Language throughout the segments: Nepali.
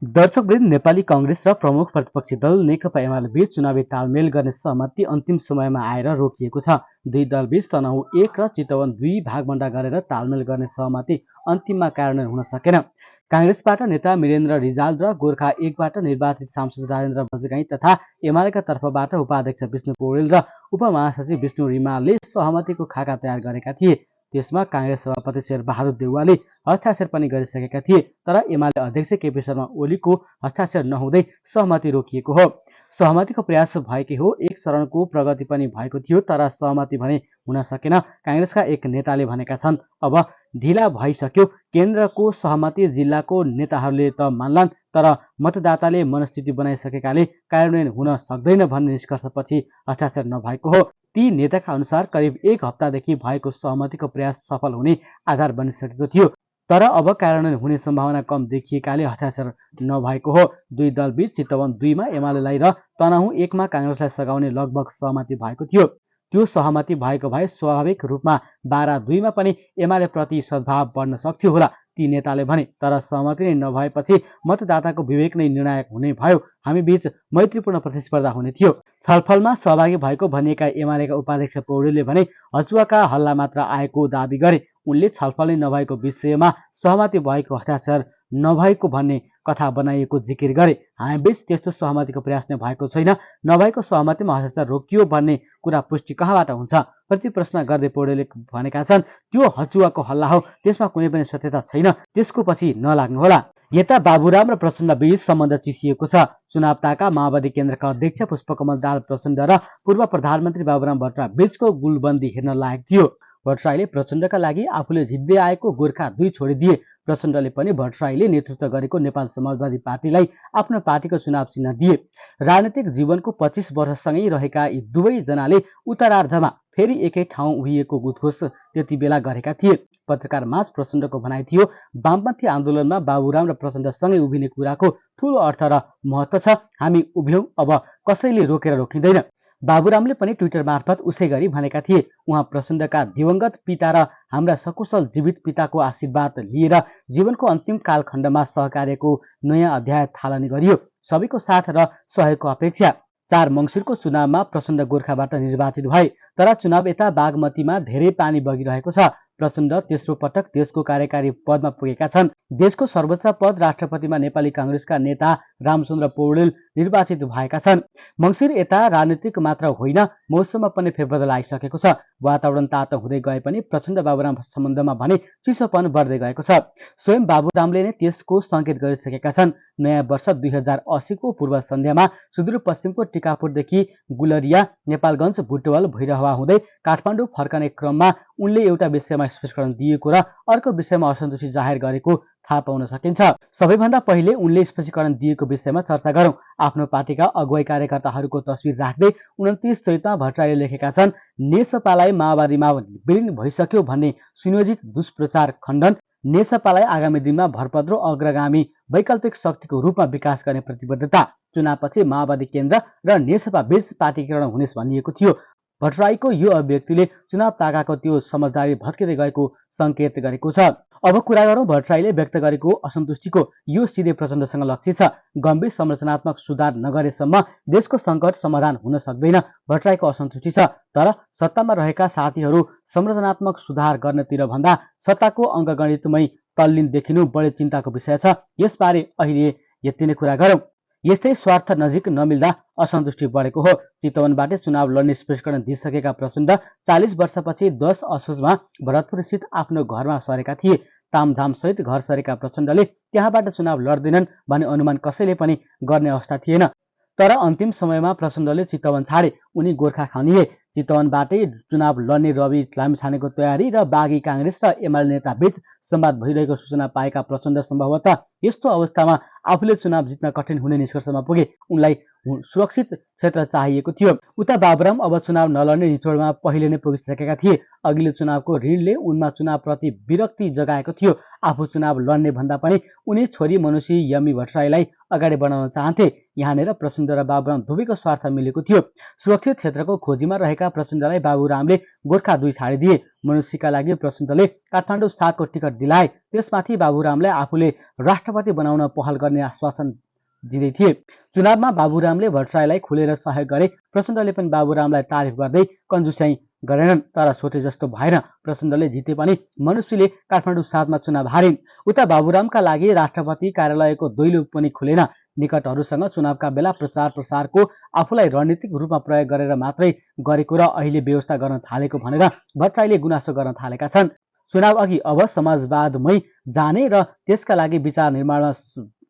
दर्शकवृन्द, नेपाली कांग्रेस र प्रमुख प्रतिपक्षी दल नेकपा एमाले बीच चुनावी तालमेल गर्ने सहमति अन्तिम समयमा आएर रोकिएको छ। दुई दलबीच तनहुँ 1 र चितवन 2 भागभण्डा गरेर तालमेल गर्ने सहमति अन्तिममा कार्यान्वयन हुन सकेन। कांग्रेसबाट नेता वीरेन्द्र रिजाल र गोर्खा 1बाट निर्वाचित सांसद राजेन्द्र बजगाई तथा एमालेका तर्फबाट उपाध्यक्ष विष्णु पौडेल र उपमहासचिव विष्णु रिमालले सहमतिको खाका तयार गरेका थिए। त्यसमा कांग्रेस सभापति शेरबहादुर देउवाले हस्ताक्षर पनि गरिसकेका थिए, तर एमाले अध्यक्ष केपी शर्मा ओलीको हस्ताक्षर नहुँदै सहमति रोकिएको हो। सहमतिको प्रयास भएकै हो, एक चरणको प्रगति पनि भएको थियो, तर सहमति भने हुन सकेन। कांग्रेसका एक नेताले भनेका छन्, अब ढिला भइसक्यो, केन्द्रको सहमति जिल्लाको नेताहरूले त मान्लान्, तर मतदाताले मनस्थिति बनाइसकेकाले कार्यान्वयन हुन सक्दैन भन्ने निष्कर्षपछि हस्ताक्षर नभएको हो। ती नेताका अनुसार करिब 1 हप्तादेखि भएको सहमतिको प्रयास सफल हुने आधार बनिसकेको थियो, तर अब कार्यान्वयन हुने सम्भावना कम देखिएकाले हस्ताक्षर नभएको हो। दुई दलबीच चितवन 2 मा एमालेलाई र तनहुँ 1 मा कांग्रेसलाई सघाउने लगभग सहमति भएको थियो। त्यो सहमति भएको भए स्वाभाविक रूपमा बारा 2 मा पनि एमाले प्रति सद्भाव बढ्न सक्थ्यो होला, ती नेताले भने। तर सहमति नै नभएपछि मतदाताको विवेक नै निर्णायक हुने भयो। हामी बीच मैत्रीपूर्ण प्रतिस्पर्धा हुने थियो। छलफलमा सहभागी भएको भनिएका एमालेका उपाध्यक्ष पौडेलले भने हचुवाका हल्ला मात्र आएको दाबी गरे। उनले छलफल नै नभएको विषयमा सहमति भएको हस्ताक्षर नभएको भन्ने कथा बनाइएको जिकिर गरे। हामीबीच त्यस्तो सहमतिको प्रयास नै भएको छैन, नभएको सहमतिमा हस्ताक्षर रोकियो भन्ने कुरा पुष्टि कहाँबाट हुन्छ? प्रति प्रश्न गर्दै पौडेलले भनेका छन्, त्यो हचुवाको हल्ला हो, त्यसमा कुनै पनि सत्यता छैन, त्यसको पछि नलाग्नुहोला। यता बाबुराम र प्रचण्ड बीच सम्बन्ध चिसिएको छ। चुनाव ताका माओवादी केन्द्रका अध्यक्ष पुष्पकमल दाहाल प्रचण्ड र पूर्व प्रधानमन्त्री बाबुराम भट्टराई बीचको गुलबन्दी हेर्न लायक थियो। भट्टराईले प्रचण्डका लागि आफूले जित्दै आएको गोर्खा 2 छोडिदिए। प्रचण्डले पनि भट्टराईले नेतृत्व गरेको नेपाल समाजवादी पार्टीलाई आफ्नो पार्टीको चुनाव चिन्ह दिए। राजनीतिक जीवनको 25 वर्षसँगै रहेका यी दुवै जनाले उत्तरार्धमा फेरि एकै ठाउँ उभिएको उद्घोष त्यति बेला गरेका थिए। पत्रकार माझ प्रचण्डको भनाइ थियो, वामपन्थी आन्दोलनमा बाबुराम र प्रचण्डसँगै उभिने कुराको ठूलो अर्थ र महत्त्व छ। हामी उभ्यौं, अब कसैले रोकेर रोकिँदैन। बाबुरामले पनि ट्विटर मार्फत उसै गरी भनेका थिए। उहाँ प्रचण्डका दिवंगत पिता र हाम्रा सकुशल जीवित पिताको आशीर्वाद लिएर जीवनको अन्तिम कालखण्डमा सहकार्यको नयाँ अध्याय थालनी गरियो। सबैको साथ र सहयोगको अपेक्षा। 4 मङ्सिरको चुनावमा प्रचण्ड गोर्खाबाट निर्वाचित भए, तर चुनाव यता बागमतीमा धेरै पानी बगिरहेको छ। प्रचण्ड तेस्रो पटक देशको कार्यकारी पदमा पुगेका छन्। देशको सर्वोच्च पद राष्ट्रपतिमा नेपाली कांग्रेसका नेता रामचन्द्र पौडेल निर्वाचित भएका छन्। मङ्सिर यता राजनीतिक मात्र होइन, मौसममा पनि फेरबदल आइसकेको छ। वातावरण तातो हुँदै गए पनि प्रचण्ड बाबुराम सम्बन्धमा भने चिसोपन बढ्दै गएको छ। स्वयं बाबुरामले नै त्यसको संकेत गरिसकेका छन्। नयाँ वर्ष 2080 को पूर्व सन्ध्यामा सुदूरपश्चिमको टिकापुरदेखि गुलरिया, नेपालगञ्ज, बुटवल, भैरहवा हुँदै काठमाडौँ फर्कने क्रममा उनले एउटा विषयमा स्पष्टीकरण दिएको र अर्को विषयमा असन्तुष्टि जाहेर गरेको थाहा पाउन सकिन्छ। सबैभन्दा पहिले उनले स्पष्टीकरण दिएको विषयमा चर्चा गरौं। आफ्नो पार्टीका अगुवाई कार्यकर्ताहरूको तस्बिर राख्दै 29 चैतमा भट्टराईले लेखेका छन्, नेसपालाई माओवादीमा विलिन भइसक्यो भन्ने सुनियोजित दुष्प्रचार खण्डन। नेसपालाई आगामी दिनमा भरपद्रो अग्रगामी वैकल्पिक शक्तिको रूपमा विकास गर्ने प्रतिबद्धता। चुनावपछि माओवादी केन्द्र र नेसपा बीच पार्टीकरण हुने भनिएको थियो। भट्टराईको यो अभिव्यक्तिले चुनाव ताकाको त्यो समझदारी भत्किँदै गएको संकेत गरेको छ। अब कुरा गरौं भट्टराईले व्यक्त गरेको असन्तुष्टिको। यो सिधै प्रचण्डसँग लक्षित छ। गम्भीर संरचनात्मक सुधार नगरेसम्म देशको संकट समाधान हुन सक्दैन, भट्टराईको असन्तुष्टि छ। तर सत्तामा रहेका साथीहरू संरचनात्मक सुधार गर्नतिर भन्दा सत्ताको अङ्कगणितमै तल्लीन देखिनु बढी चिन्ताको विषय छ। यसबारे अहिले यति नै कुरा गरौं। यस्तै स्वार्थ नजिक नमिल्दा असन्तुष्टि बढेको हो। चितवनबाटै चुनाव लड्ने स्पष्टीकरण दिइसकेका प्रचण्ड 40 वर्षपछि 10 असोजमा भरतपुर स्थित आफ्नो घरमा सरेका थिए। तामझामसहित घर सरेका प्रचण्डले त्यहाँबाट चुनाव लड्दैनन् भन्ने अनुमान कसैले पनि गर्ने अवस्था थिएन। तर अन्तिम समयमा प्रचण्डले चितवन छाडे। उनी गोर्खा खनिए। चितवनबाटै चुनाव लड्ने रवि लामिछानेको तयारी र बागी कांग्रेस र एमाले नेता बीच संवाद भइरहेको सूचना पाएका प्रचण्ड सम्भवतः यस्तो अवस्थामा आफूले चुनाव जित्न कठिन हुने निष्कर्षमा पुगे। उनलाई सुरक्षित क्षेत्र चाहिएको थियो। उता बाबुराम अब चुनाव नलड्ने निचोडमा पहिले नै पुगिसकेका थिए। अघिल्लो चुनावको ऋणले उनमा चुनावप्रति विरक्ति जगाएको थियो। आफू चुनाव लड्ने भन्दा पनि उनी छोरी मनुषी यमी भट्टराईलाई अगाडि बढाउन चाहन्थे। यहाँनिर प्रचण्ड र बाबुराम दुवैको स्वार्थ मिलेको थियो। सुरक्षित क्षेत्रको खोजीमा रहेका प्रचण्डलाई बाबुरामले गोर्खा 2 छाडिदिए। मनुष्यका लागि प्रचण्डले काठमाडौँ 7 को टिकट दिलाए। त्यसमाथि बाबुरामलाई आफूले राष्ट्रपति बनाउन पहल गर्ने आश्वासन दिँदै थिए। चुनावमा बाबुरामले भट्टराईलाई खुलेर सहयोग गरे। प्रचण्डले पनि बाबुरामलाई तारिफ गर्दै कन्जुस्याइ गरेनन्। तर सोचे जस्तो भएन। प्रचण्डले जिते पनि मनुष्यले काठमाडौँ 7 मा चुनाव हारिन्। उता बाबुरामका लागि राष्ट्रपति कार्यालयको दैलो पनि खुलेन। निकटहरूसँग चुनावका बेला प्रचार प्रसारको आफूलाई रणनीतिक रूपमा प्रयोग गरेर मात्रै गरेको र अहिले व्यवस्था गर्न थालेको भनेर भट्टराईले गुनासो गर्न थालेका छन्। चुनाव अघि अब समाजवादमै जाने र त्यसका लागि विचार निर्माणमा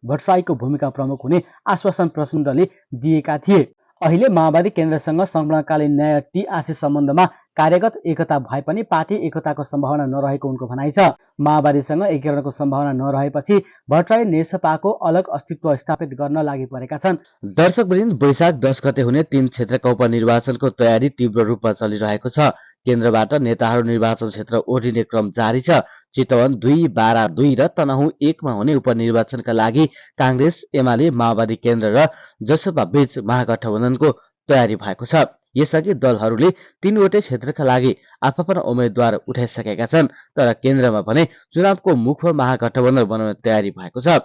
भट्टराईको भूमिका प्रमुख हुने आश्वासन प्रचण्डले दिएका थिए। अहिले माओवादी केन्द्रसँग संलग्नकालीन न्याय टिआरसी सम्बन्धमा कार्यगत एकता भए पनि पार्टी एकताको सम्भावना नरहेको उनको भनाइ छ। माओवादीसँग एकीकरणको सम्भावना नरहेपछि भट्टराई नेकपाको अलग अस्तित्व स्थापित गर्न लागि परेका छन्। दर्शकवृन्द, वैशाख 10 गते हुने 3 क्षेत्रका उपनिर्वाचनको तयारी तीव्र रूपमा चलिरहेको छ। केन्द्रबाट नेताहरू निर्वाचन क्षेत्र ओर्लिने क्रम जारी छ। चितवन 2, बारा 2 र तनहुँ 1 मा हुने उपनिर्वाचनका लागि कांग्रेस, एमाले, माओवादी केन्द्र र जसपा बीच महागठबन्धनको तयारी भएको छ। यसअघि दलहरूले 3 वटै क्षेत्रका लागि आफ्ना उम्मेद्वार उठाइसकेका छन्। तर केन्द्रमा भने चुनावको मुखमा महागठबन्धन बनाउने तयारी भएको छ।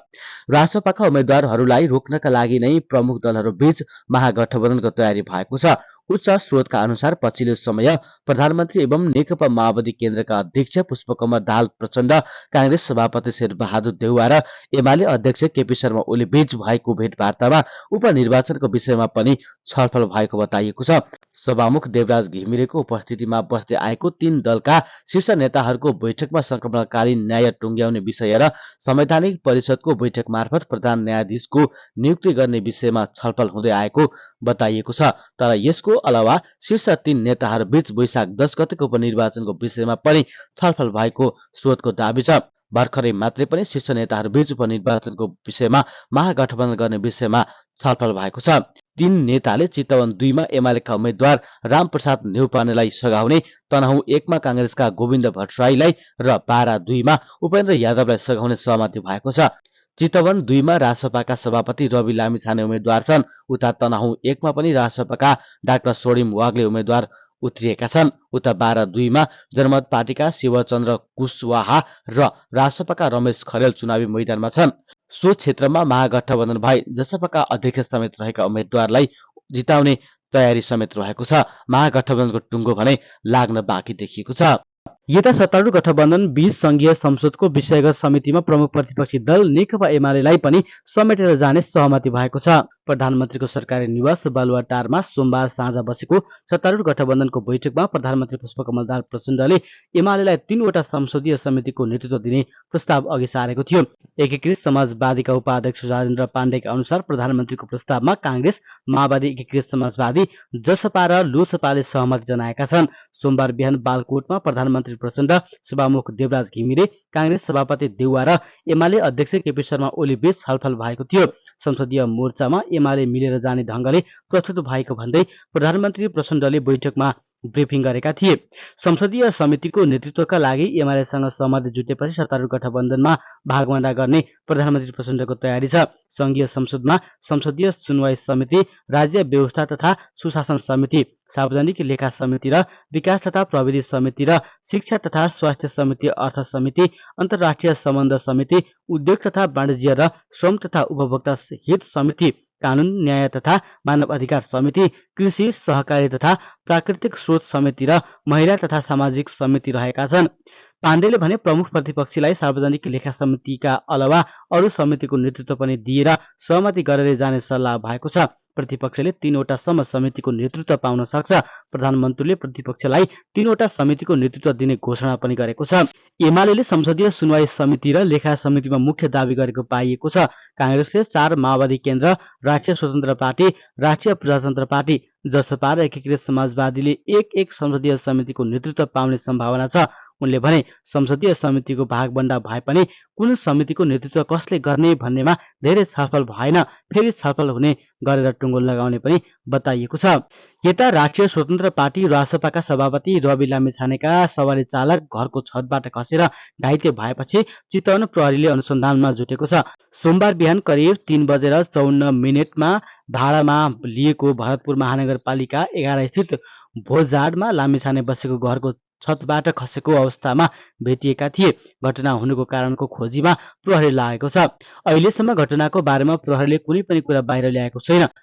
रासपाका उम्मेद्वारहरूलाई रोक्नका लागि नै प्रमुख दलहरूबीच महागठबन्धनको तयारी भएको छ। उच्च स्रोतका अनुसार पछिल्लो समय प्रधानमन्त्री एवं नेकपा माओवादी केन्द्रका अध्यक्ष पुष्पकमल दाहाल प्रचण्ड, कांग्रेस सभापति शेरबहादुर देउवा र एमाले अध्यक्ष केपी शर्मा ओली बीच भएको भेटवार्तामा उपनिर्वाचनको विषयमा पनि छलफल भएको बताइएको छ। सभामुख देवराज घिमिरेको उपस्थितिमा बस्दै आएको 3 दलका शीर्ष नेताहरूको बैठकमा संक्रमणकालीन न्याय टुंग्याउने विषय र संवैधानिक परिषदको बैठक मार्फत प्रधान न्यायाधीशको नियुक्ति गर्ने विषयमा छलफल हुँदै आएको बताइएको छ। तर यसको अलावा शीर्ष 3 नेताहरूबीच वैशाख 10 गतेको उपनिर्वाचनको विषयमा पनि छलफल भएको स्रोतको दाबी छ। भर्खरै मात्रै पनि शीर्ष नेताहरूबीच उपनिर्वाचनको विषयमा महागठबन्धन गर्ने विषयमा छलफल भएको छ। 3 नेताले चितवन 2 मा एमालेका उम्मेद्वार रामप्रसाद न्यौपानेलाई सघाउने, तनहुँ 1 मा कांग्रेसका गोविन्द भट्टराईलाई र बारा 2 मा उपेन्द्र यादवलाई सघाउने सहमति भएको छ। चितवन 2 मा रासपाका सभापति रवि लामिछाने उम्मेद्वार छन्। उता तनहुँ 1 मा पनि रासपाका डाक्टर सोडिम वाग्ले उम्मेद्वार उत्रिएका छन्। उता बारा 2 मा जनमत पार्टीका शिवचन्द्र कुशवाहा र रासपाका रमेश खरेल चुनावी मैदानमा छन्। सो क्षेत्रमा महागठबन्धन भए जसपाका अध्यक्ष समेत रहेका उम्मेद्वारलाई जिताउने तयारी समेत रहेको छ। महागठबन्धनको टुङ्गो भने लाग्न बाँकी देखिएको छ। यता सत्तारूढ गठबन्धन बीच संघीय संसदको विषयगत समितिमा प्रमुख प्रतिपक्षी दल नेकपा एमालेलाई पनि समेटेर जाने सहमति भएको छ। प्रधानमन्त्रीको सरकारी निवास बालुवाटारमा सोमबार साँझ बसेको सत्तारूढ गठबन्धनको बैठकमा प्रधानमन्त्री पुष्पकमल दाहाल प्रचण्डले एमालेलाई 3 वटा संसदीय समितिको नेतृत्व दिने प्रस्ताव अघि सारेको थियो। एकीकृत समाजवादीका उपाध्यक्ष राजेन्द्र पाण्डेका अनुसार प्रधानमन्त्रीको प्रस्तावमा कांग्रेस, माओवादी, एकीकृत समाजवादी, जसपा र लोसपाले सहमति जनाएका छन्। सोमबार बिहान बालकोटमा प्रधानमन्त्री प्रचण्ड, सभामुख देवराज घिमिरे, कांग्रेस सभापति देउवा र एमाले अध्यक्ष केपी शर्मा ओली बीच छलफल भएको थियो। संसदीय मोर्चामा एमाले मिलेर जाने ढंगले प्रस्तुत भएको भन्दै प्रधानमन्त्री प्रचण्डले बैठकमा ब्रिफिङ गरेका थिए। संसदीय समितिको नेतृत्वका लागि एमालेसँग सहमति जुटेपछि सत्तारूढ गठबन्धनमा भागवण्डा गर्ने प्रधानमन्त्री प्रचण्डको तयारी छ। संघीय संसदमा संसदीय सुनवाई समिति, राज्य व्यवस्था तथा सुशासन समिति, सार्वजनिक लेखा समिति र विकास तथा प्रविधि समिति र शिक्षा तथा स्वास्थ्य समिति, अर्थ समिति, अन्तर्राष्ट्रिय सम्बन्ध समिति, उद्योग तथा वाणिज्य र श्रम तथा उपभोक्ता हित समिति, कानून न्याय तथा मानव अधिकार समिति, कृषि सहकारी तथा प्राकृतिक स्रोत समिति र महिला तथा सामाजिक समिति रहेका छन्। पाण्डेले भने प्रमुख प्रतिपक्षीलाई सार्वजनिक लेखा समितिका अलावा अरू समितिको नेतृत्व पनि दिएर सहमति गरेर जाने सल्लाह भएको छ। प्रतिपक्षले 3 वटा सम्म समितिको नेतृत्व पाउन सक्छ। प्रधानमन्त्रीले प्रतिपक्षलाई 3 वटा समितिको नेतृत्व दिने घोषणा पनि गरेको छ। एमालेले संसदीय सुनवाई समिति र लेखा समितिमा मुख्य दावी गरेको पाइएको छ। कांग्रेसले 4, माओवादी केन्द्र, राष्ट्रिय स्वतन्त्र पार्टी, राष्ट्रिय प्रजातन्त्र पार्टी, जसपा र एकीकृत समाजवादीले 1-1 संसदीय समितिको नेतृत्व पाउने सम्भावना छ। उनले भने संसदीय समितिको भागबण्डा भए पनि कुन समितिको नेतृत्व कसले गर्ने भन्नेमा धेरै छलफल भएन, फेरि छलफल हुने गरेर टुङ्गो लगाउने पनि बताइएको छ। यता राष्ट्रिय स्वतन्त्र पार्टी रासपाका सभापति रवि लामिछानेका सवारी चालक घरको छतबाट खसेर घाइते भएपछि चितवन प्रहरीले अनुसन्धानमा जुटेको छ। सोमबार बिहान करिब 3:54 भाडामा लिएको भरतपुर महानगरपालिका 11 स्थित भोजाडमा लामिछाने बसेको घरको छतबाट खसेको अवस्थामा भेटिएका थिए। घटना हुनुको कारणको खोजीमा प्रहरी लागेको छ। अहिलेसम्म घटनाको बारेमा प्रहरीले कुनै पनि कुरा बाहिर ल्याएको छैन।